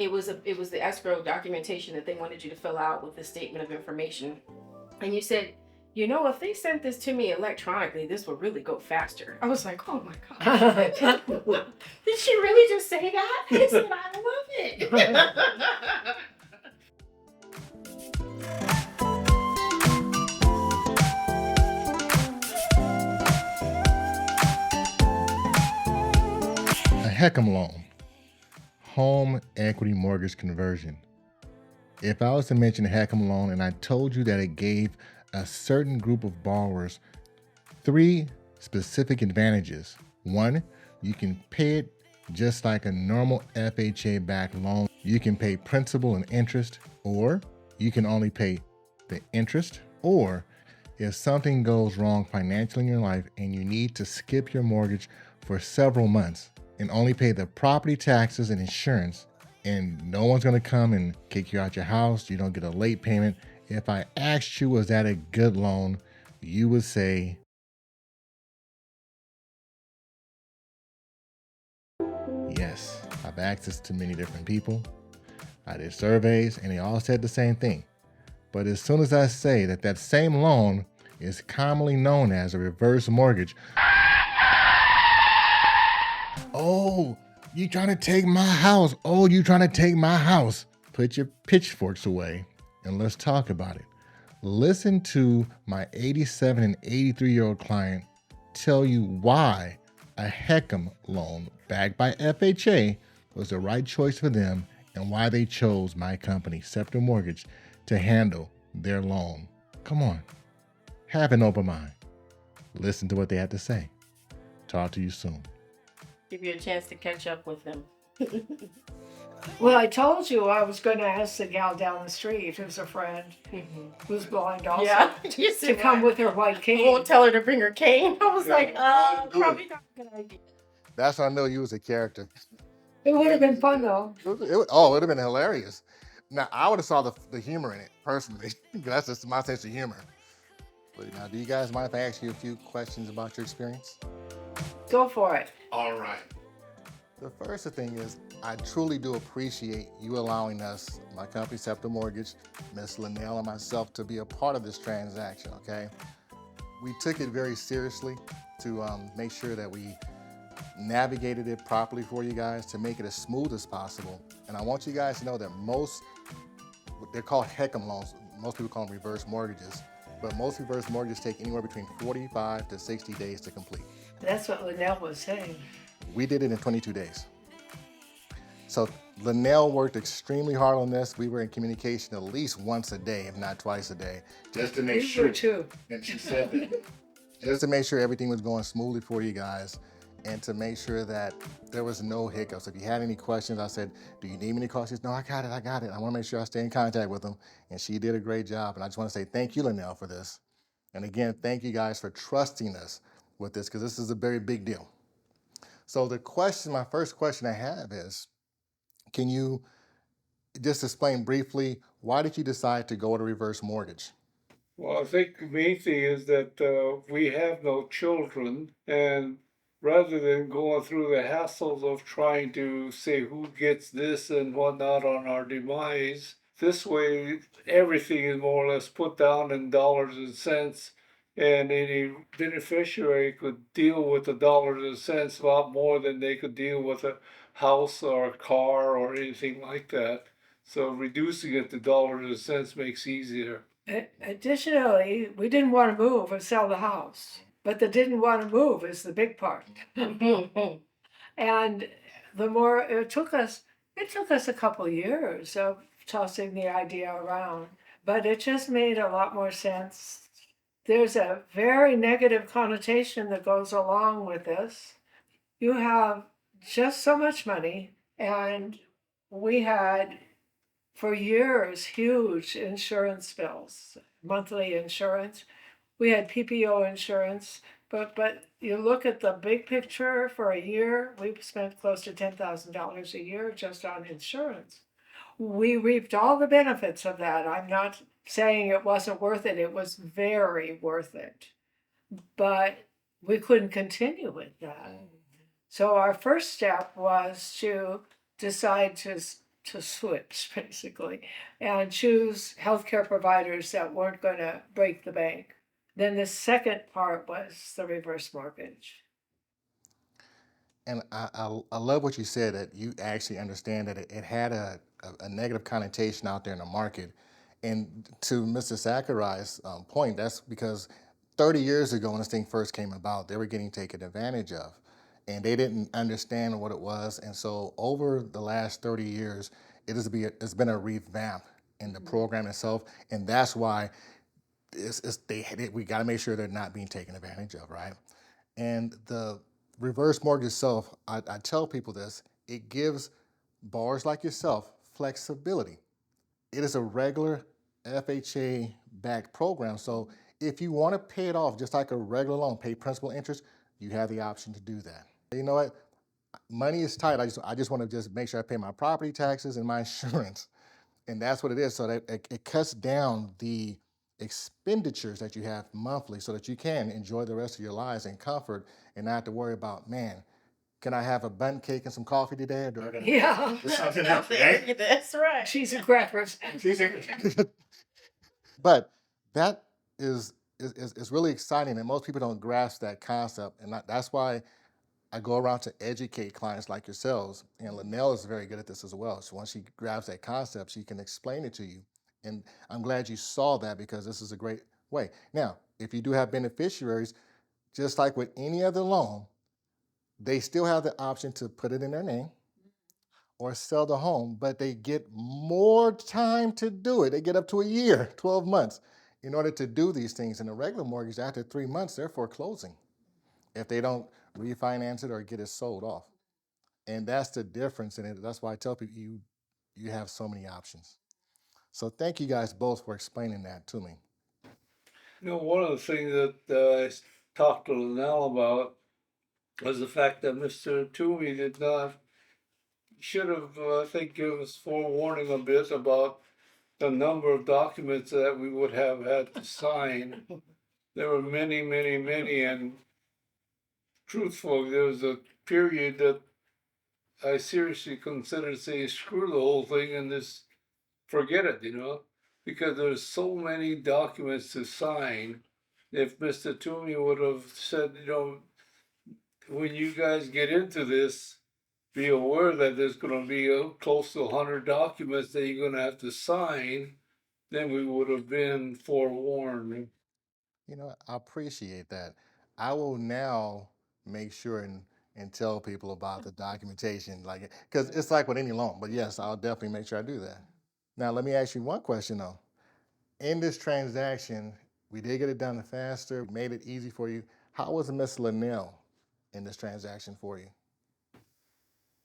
it was the escrow documentation that they wanted you to fill out with the statement of information. And you said, you know, if they sent this to me electronically, this would really go faster. I was like, oh my God. Did she really just say that? I said, I love it. A HECM loan, home equity mortgage conversion. If I was to mention a HECM loan and I told you that it gave a certain group of borrowers 3 specific advantages. 1, you can pay it just like a normal FHA-backed loan. You can pay principal and interest, or you can only pay the interest, or if something goes wrong financially in your life and you need to skip your mortgage for several months and only pay the property taxes and insurance, and no one's going to come and kick you out your house, you don't get a late payment. If I asked you, was that a good loan? You would say, yes. I've asked this to many different people. I did surveys and they all said the same thing. But as soon as I say that that same loan is commonly known as a reverse mortgage, oh, you trying to take my house? Oh, you trying to take my house? Put your pitchforks away and let's talk about it. Listen to my 87 and 83-year-old client tell you why a HECM loan backed by FHA was the right choice for them and why they chose my company, Sceptre Mortgage, to handle their loan. Come on, have an open mind. Listen to what they have to say. Talk to you soon. Give you a chance to catch up with them. Well, I told you I was going to ask the gal down the street who's a friend, who's blind also, to come with her white cane. I won't tell her to bring her cane. I was like, probably not a good idea. That's how I know you was a character. It would have been fun though. It would have been hilarious. Now, I would have saw the humor in it, personally. That's just my sense of humor. But now, do you guys mind if I ask you a few questions about your experience? Go for it. All right. The first thing is, I truly do appreciate you allowing us, my company, Sceptre Mortgage, Miss Lynell and myself, to be a part of this transaction, okay? We took it very seriously to make sure that we navigated it properly for you guys to make it as smooth as possible. And I want you guys to know that they're called HECM loans. Most people call them reverse mortgages, but most reverse mortgages take anywhere between 45 to 60 days to complete. That's what Lynell was saying. We did it in 22 days. So Lynell worked extremely hard on this. We were in communication at least once a day, if not twice a day, just to make sure. Too. And she said that. Just to make sure everything was going smoothly for you guys, and to make sure that there was no hiccups. If you had any questions, I said, do you need any questions? No, I got it. I want to make sure I stay in contact with them. And she did a great job. And I just want to say thank you, Lynell, for this. And again, thank you guys for trusting us with this, because this is a very big deal. So my first question I have is, can you just explain briefly, why did you decide to go to reverse mortgage? Well, I think the main thing is that we have no children, and rather than going through the hassles of trying to say who gets this and whatnot on our demise, this way everything is more or less put down in dollars and cents, and any beneficiary could deal with the dollars and cents a lot more than they could deal with a house or a car or anything like that. So reducing it to dollars and cents makes easier. Additionally, we didn't want to move or sell the house, but the didn't want to move is the big part. And the more it took us a couple of years of tossing the idea around, but it just made a lot more sense. There's a very negative connotation that goes along with this. You have just so much money, and we had for years huge insurance bills, monthly insurance. We had PPO insurance, but you look at the big picture. For a year, we've spent close to $10,000 a year just on insurance. We reaped all the benefits of that. I'm not saying it wasn't worth it. It was very worth it. But we couldn't continue with that. So our first step was to decide to switch basically and choose healthcare providers that weren't going to break the bank. Then the second part was the reverse mortgage. And I love what you said, that you actually understand that it had a negative connotation out there in the market. And to Mr. Sakurai's point, that's because 30 years ago when this thing first came about, they were getting taken advantage of. And they didn't understand what it was. And so over the last 30 years, it's been a revamp in the program itself. And that's why we got to make sure they're not being taken advantage of, right? And the reverse mortgage itself, I tell people this, it gives borrowers like yourself flexibility. It is a regular FHA backed program. So if you want to pay it off just like a regular loan, pay principal interest, you have the option to do that. You know what? Money is tight. I just want to just make sure I pay my property taxes and my insurance. And that's what it is. So that it cuts down the expenditures that you have monthly so that you can enjoy the rest of your lives in comfort and not have to worry about, man, can I have a bun cake and some coffee today? Or do I gotta Yeah, do something else, right? That's right. cheese and crackers. But that is really exciting, and most people don't grasp that concept. And that's why I go around to educate clients like yourselves. And Lynell is very good at this as well. So once she grabs that concept, she can explain it to you. And I'm glad you saw that, because this is a great way. Now, if you do have beneficiaries, just like with any other loan, they still have the option to put it in their name or sell the home, but they get more time to do it. They get up to a year, 12 months, in order to do these things. In a regular mortgage, after 3 months, they're foreclosing if they don't refinance it or get it sold off. And that's the difference in it. That's why I tell people you have so many options. So thank you guys both for explaining that to me. You know, one of the things that I talked to Lynell about was the fact that Mr. Toomey should have, I think, given us forewarning a bit about the number of documents that we would have had to sign. There were many, many, many, and truthfully, there was a period that I seriously considered saying, screw the whole thing and just forget it, because there's so many documents to sign. If Mr. Toomey would have said, when you guys get into this, be aware that there's going to be close to 100 documents that you're going to have to sign, then we would have been forewarned. I appreciate that. I will now make sure and tell people about the documentation, like, because it's like with any loan. But yes, I'll definitely make sure I do that. Now, let me ask you one question though. In this transaction, we did get it done faster, made it easy for you. How was Miss Lynell in this transaction for you?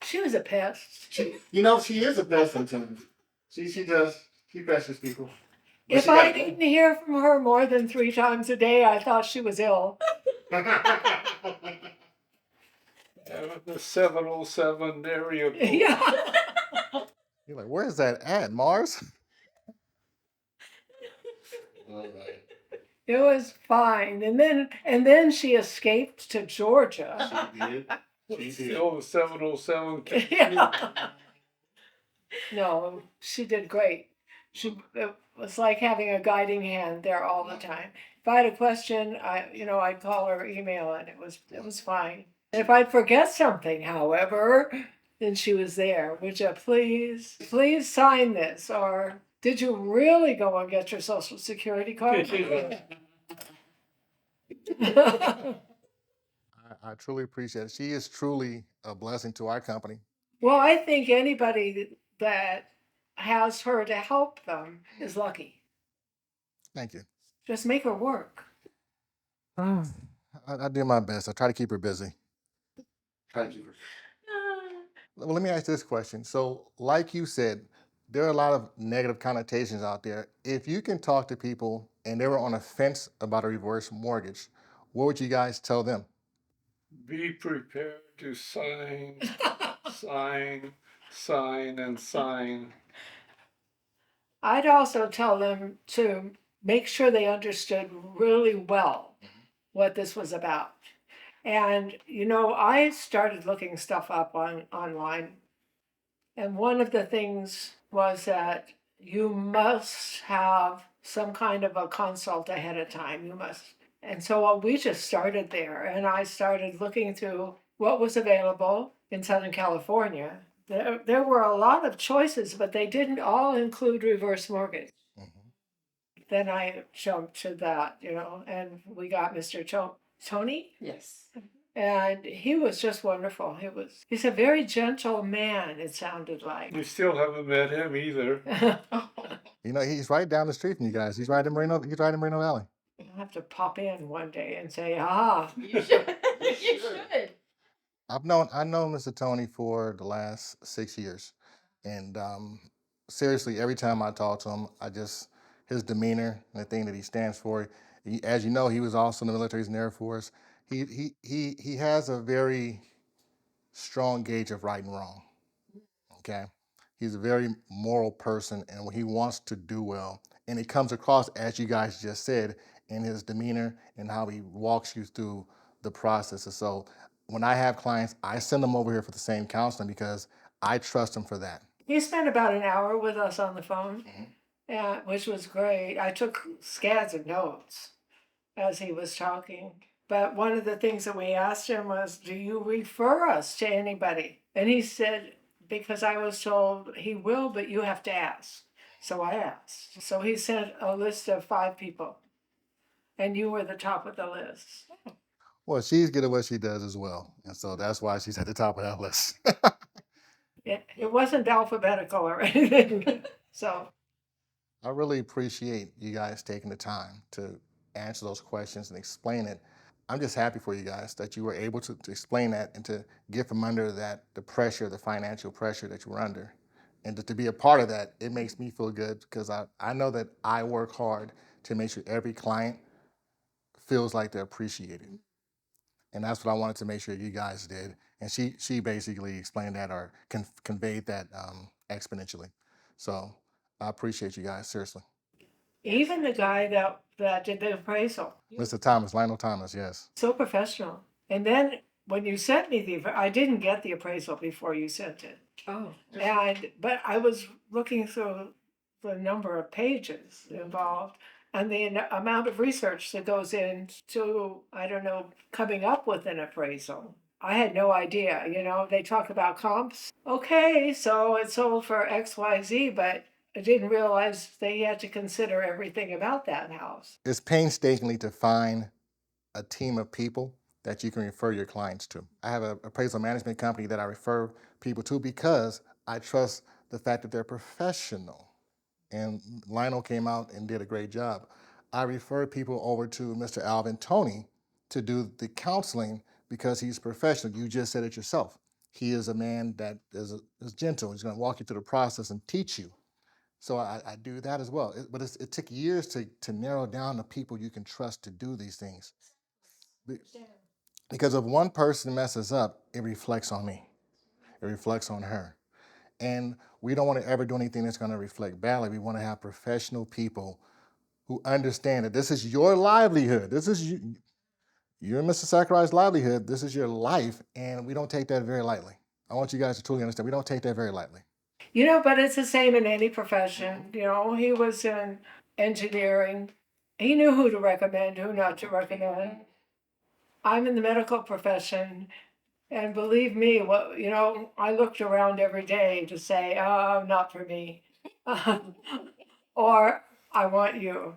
She was a pest. She is a pest sometimes. She pesters people. But If I didn't hear from her more than 3 times a day, I thought she was ill. The 707 area code. Yeah. You're like, where's that at, Mars? All right. It was fine. And then she escaped to Georgia. She did. She did. Oh, 707. Yeah. No, she did great. It was like having a guiding hand there all the time. If I had a question, I'd call her or email, and it was fine. If I'd forget something, however, then she was there. Would you please sign this? Or did you really go and get your Social Security card? I truly appreciate it. She is truly a blessing to our company. Well, I think anybody that has her to help them is lucky. Thank you. Just make her work. I do my best. I try to keep her busy. Well, let me ask this question. So, like you said, there are a lot of negative connotations out there. If you can talk to people and they were on a fence about a reverse mortgage, what would you guys tell them? Be prepared to sign, sign, and sign. I'd also tell them to make sure they understood really well what this was about. And, I started looking stuff up online And one of the things was that you must have some kind of a consult ahead of time. You must. And so we just started there, and I started looking through what was available in Southern California. There were a lot of choices, but they didn't all include reverse mortgage. Mhm. Then I jumped to that, and we got Mr. Tony, Yes. and he was just wonderful. He's a very gentle man, it sounded like. You still haven't met him either. You know, he's right down the street from you guys. He's right in Moreno Valley. I'll have to pop in one day and say, You should. You should. I've known Mr. Tony for the last 6 years, and seriously, every time I talk to him, his demeanor and the thing that he stands for. As you know, he was also in the military, he's in the Air Force. He has a very strong gauge of right and wrong. Okay, he's a very moral person, and he wants to do well, and it comes across, as you guys just said, in his demeanor and how he walks you through the process. And so when I have clients, I send them over here for the same counseling because I trust them for that. he spent about an hour with us on the phone, which was great. I took scads of notes as he was talking. But one of the things that we asked him was, do you refer us to anybody? And he said, because I was told he will, but you have to ask. So I asked. So he sent a list of 5 people, and you were the top of the list. Well, she's good at what she does as well, and so that's why she's at the top of that list. It wasn't alphabetical or anything. So I really appreciate you guys taking the time to answer those questions and explain it. I'm just happy for you guys that you were able to explain that and to get from under the pressure, the financial pressure that you were under. And to be a part of that, it makes me feel good because I know that I work hard to make sure every client feels like they're appreciated. And that's what I wanted to make sure you guys did. And she basically explained that or conveyed that exponentially. So I appreciate you guys, seriously. even the guy that did the appraisal, Mr. Thomas, Lionel Thomas, yes. so professional. And then when you sent me I didn't get the appraisal before you sent it. Oh. But I was looking through the number of pages involved and the amount of research that goes into, I don't know, coming up with an appraisal. I had no idea, they talk about comps. Okay, so it sold for XYZ, but I didn't realize they had to consider everything about that house. It's painstakingly to find a team of people that you can refer your clients to. I have an appraisal management company that I refer people to because I trust the fact that they're professional. And Lionel came out and did a great job. I refer people over to Mr. Alvin Tony to do the counseling because he's professional. You just said it yourself. He is a man that is gentle. He's going to walk you through the process and teach you. So I do that as well. But it took years to narrow down the people you can trust to do these things. Because if one person messes up, it reflects on me. It reflects on her. And we don't want to ever do anything that's going to reflect badly. We want to have professional people who understand that this is your livelihood. This is you're Mr. Sakurai's livelihood. This is your life, and we don't take that very lightly. I want you guys to truly understand. We don't take that very lightly. But it's the same in any profession. He was in engineering. He knew who to recommend, who not to recommend. I'm in the medical profession, and believe me, I looked around every day to say, oh, not for me. Or I want you.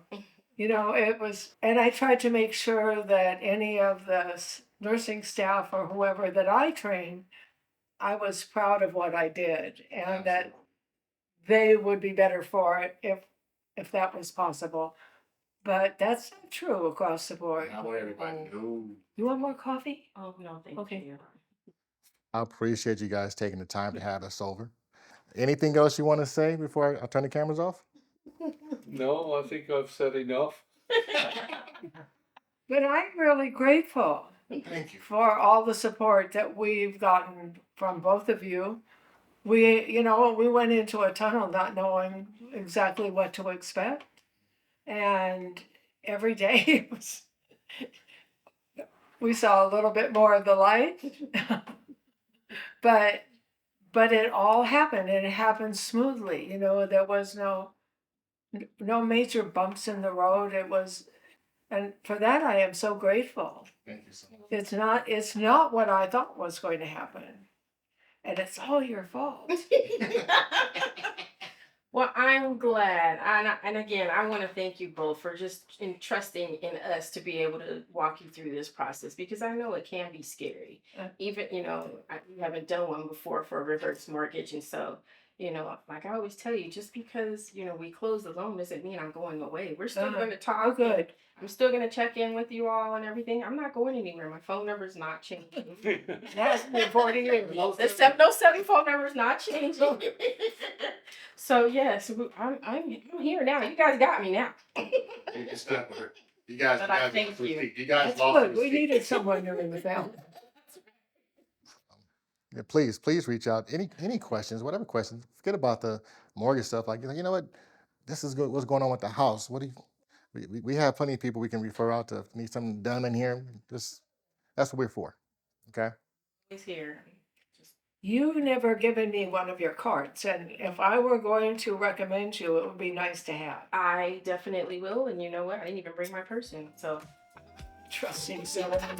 It was, and I tried to make sure that any of the nursing staff or whoever that I trained, I was proud of what I did and that they would be better for it if that was possible. But that's not true across the board. Not what everybody knows. You want more coffee? Oh, no, thank Okay. you. I appreciate you guys taking the time to have us over. Anything else you want to say before I turn the cameras off? No, I think I've said enough. But I'm really grateful Thank you. for all the support that we've gotten from both of you. We went into a tunnel not knowing exactly what to expect. And every day we saw a little bit more of the light. But but it all happened, and it happened smoothly. There was no major bumps in the road. And for that I am so grateful. Thank you so much. It's not what I thought was going to happen. And it's all your fault. Well, I'm glad. And again, I want to thank you both for just trusting in us to be able to walk you through this process, because I know it can be scary. Even, you haven't done one before for a reverse mortgage. And so, like I always tell you, just because, we close the loan doesn't mean I'm going away. We're still going to talk. Oh, good. I'm still going to check in with you all and everything. I'm not going anywhere. My phone number's not changing. It hasn't been 40 years. The 707 phone number's not changing. So yes, I'm here now. You guys got me now. You guys, But I thank you. You guys That's lost good. the We seat. needed someone to ring the bell. Yeah, please reach out. Any questions, whatever questions. Forget about the mortgage stuff. Like, you know what? This is good. What's going on with the house? What do you? We have plenty of people we can refer out to. If you need something done in here, that's what we're for. Okay. He's here. You've never given me one of your cards, and if I were going to recommend you, it would be nice to have. I definitely will. And you know what? I didn't even bring my purse in. So Trusting someone. I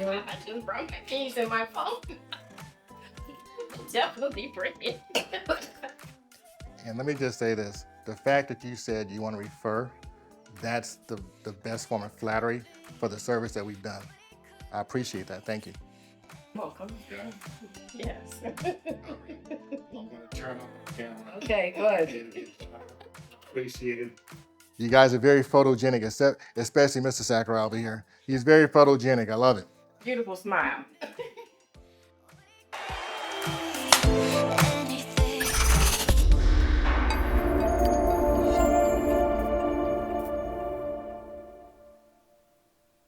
just brought my keys and my phone. Definitely bring it. And let me just say this: the fact that you said you want to refer, that's the best form of flattery for the service that we've done. I appreciate that. Thank you. Welcome. Yes. I'm going to turn on the camera. Okay, good. Appreciate it. You guys are very photogenic, especially Mr. Sakurai over here. He's very photogenic. I love it. Beautiful smile.